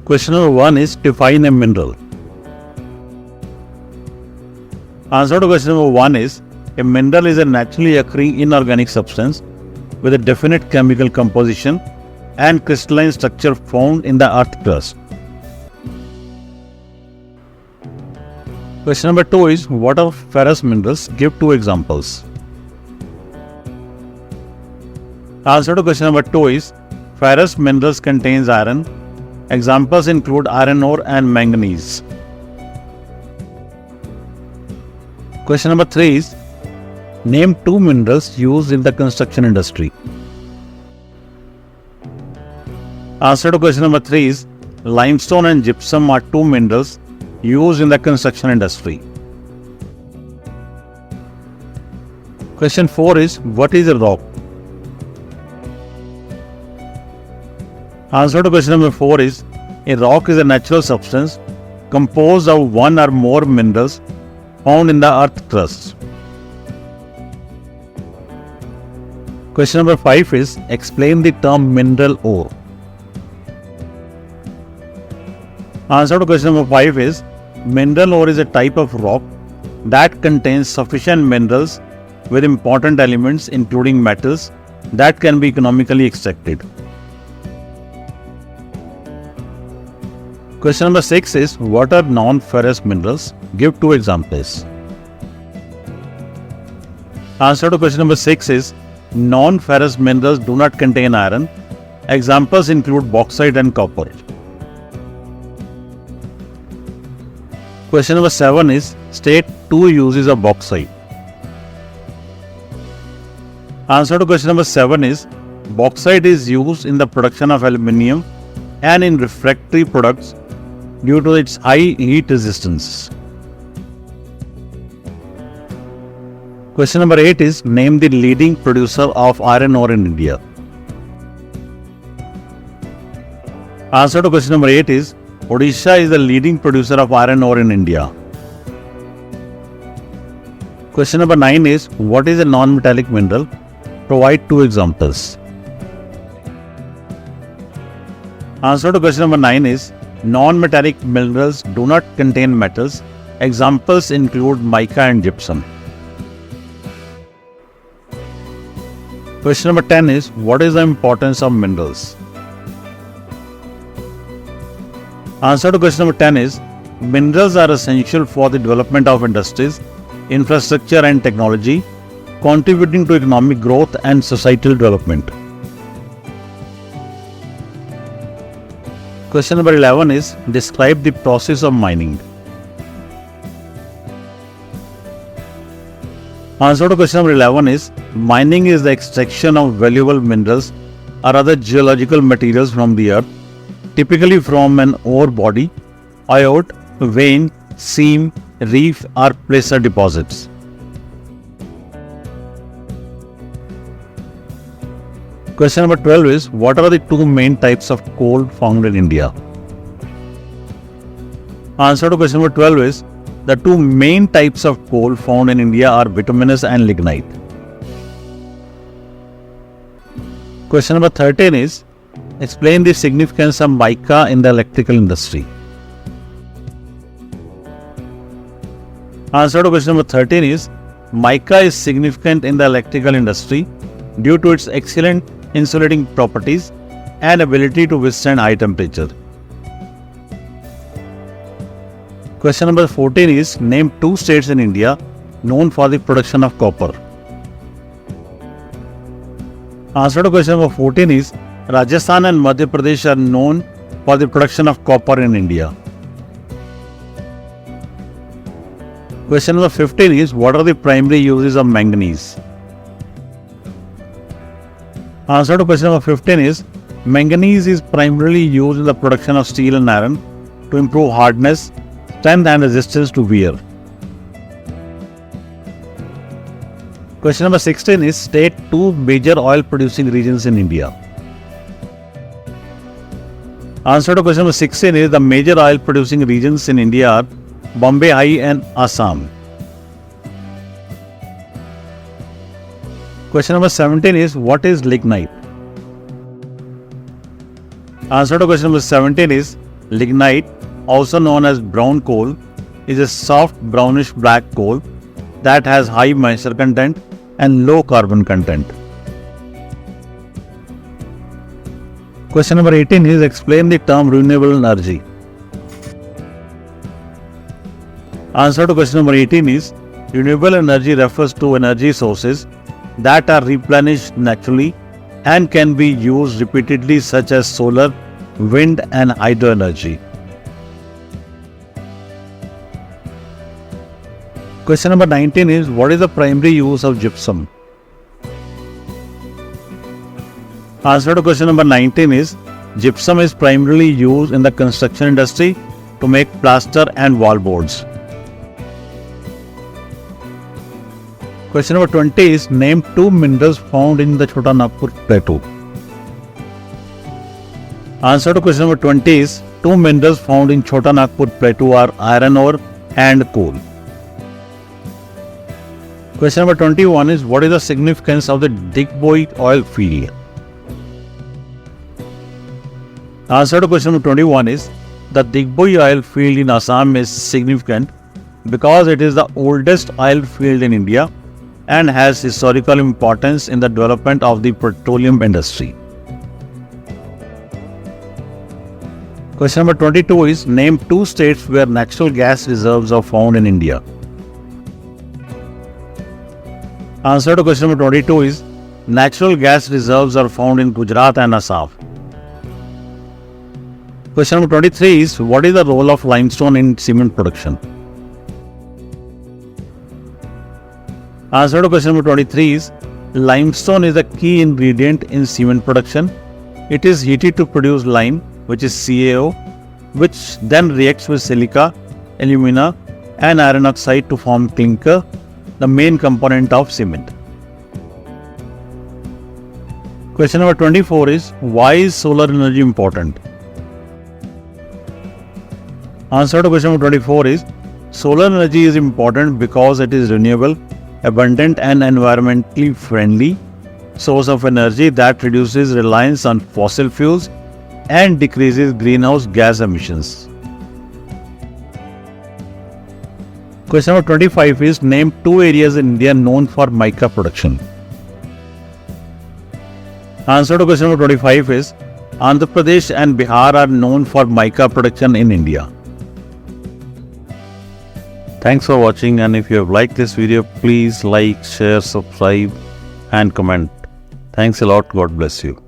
Question number 1 is define a mineral. Answer to question number 1 is a mineral is a naturally occurring inorganic substance with a definite chemical composition and crystalline structure found in the earth crust. Question number 2 is what are ferrous minerals? Give 2 examples. Answer to question number 2 is ferrous minerals contains iron. Examples include iron ore and manganese. Question number 3 is name 2 minerals used in the construction industry. Answer to question number 3 is limestone and gypsum are 2 minerals used in the construction industry. Question 4 is what is a rock? Answer to question number 4 is a rock is a natural substance composed of one or more minerals found in the earth crust. Question number 5 is explain the term mineral ore. Answer to question number 5 is mineral ore is a type of rock that contains sufficient minerals with important elements including metals that can be economically extracted. Question number 6 is what are non-ferrous minerals? Give 2 examples. Answer to question number 6 is non-ferrous minerals do not contain iron. Examples include bauxite and copper. Question number 7 is state 2 uses of bauxite. Answer to question number 7 is bauxite is used in the production of aluminium and in refractory products due to its high heat resistance. Question number 8 is name the leading producer of iron ore in India. Answer to question number 8 is Odisha is the leading producer of iron ore in India. Question number 9 is what is a non-metallic mineral? Provide 2 examples. Answer to question number 9 is non-metallic minerals do not contain metals. Examples include mica and gypsum. Question number 10 is what is the importance of minerals? Answer to question number 10 is minerals are essential for the development of industries, infrastructure and technology, contributing to economic growth and societal development. Question number 11 is describe the process of mining. Answer to question number 11 is mining is the extraction of valuable minerals or other geological materials from the earth, typically from an ore body, eyote, vein, seam, reef or placer deposits. Question number 12 is what are the 2 main types of coal found in India? Answer to question number 12 is the 2 main types of coal found in India are bituminous and lignite. Question number 13 is explain the significance of mica in the electrical industry. Answer to question number 13 is mica is significant in the electrical industry due to its excellent insulating properties and ability to withstand high temperature. Question number 14 is name 2 states in India known for the production of copper. Answer to question number 14 is Rajasthan and Madhya Pradesh are known for the production of copper in India. Question number 15 is what are the primary uses of manganese? Answer to question number 15 is manganese is primarily used in the production of steel and iron to improve hardness, strength and resistance to wear. Question number 16 is state 2 major oil producing regions in India. Answer to question number 16 is the major oil producing regions in India are Bombay High and Assam. Question number 17 is what is lignite? Answer to question number 17 is Lignite, also known as brown coal, is a soft brownish black coal that has high moisture content and low carbon content. Question number 18 is explain the term renewable energy. Answer to question number 18 is renewable energy refers to energy sources that are replenished naturally and can be used repeatedly, such as solar, wind and hydro energy. Question number 19 is what is the primary use of gypsum? Answer to question number 19 is gypsum is primarily used in the construction industry to make plaster and wall boards. Question number 20 is name two minerals found in the Chota Nagpur Plateau. Answer to question number 20 is two minerals found in Chota Nagpur Plateau are iron ore and coal. Question number 21 is what is the significance of the Digboi oil field? Answer to question number 21 is the Digboi oil field in Assam is significant because it is the oldest oil field in India and has historical importance in the development of the petroleum industry. Question number 22 is name two states where natural gas reserves are found in India. Answer to question number 22 is natural gas reserves are found in Gujarat and Assam. Question number 23 is what is the role of limestone in cement production? Answer to question number 23 is limestone is a key ingredient in cement production. It is heated to produce lime, which is CaO, which then reacts with silica, alumina and iron oxide to form clinker, the main component of cement. Question number 24 is why is solar energy important? Answer to question number 24 is solar energy is important because it is renewable, abundant and environmentally friendly source of energy that reduces reliance on fossil fuels and decreases greenhouse gas emissions. Question number 25 is name two areas in India known for mica production. Answer to question number 25 is Andhra Pradesh and Bihar are known for mica production in India. Thanks for watching, and if you have liked this video, please like, share, subscribe and comment. Thanks a lot. God bless you.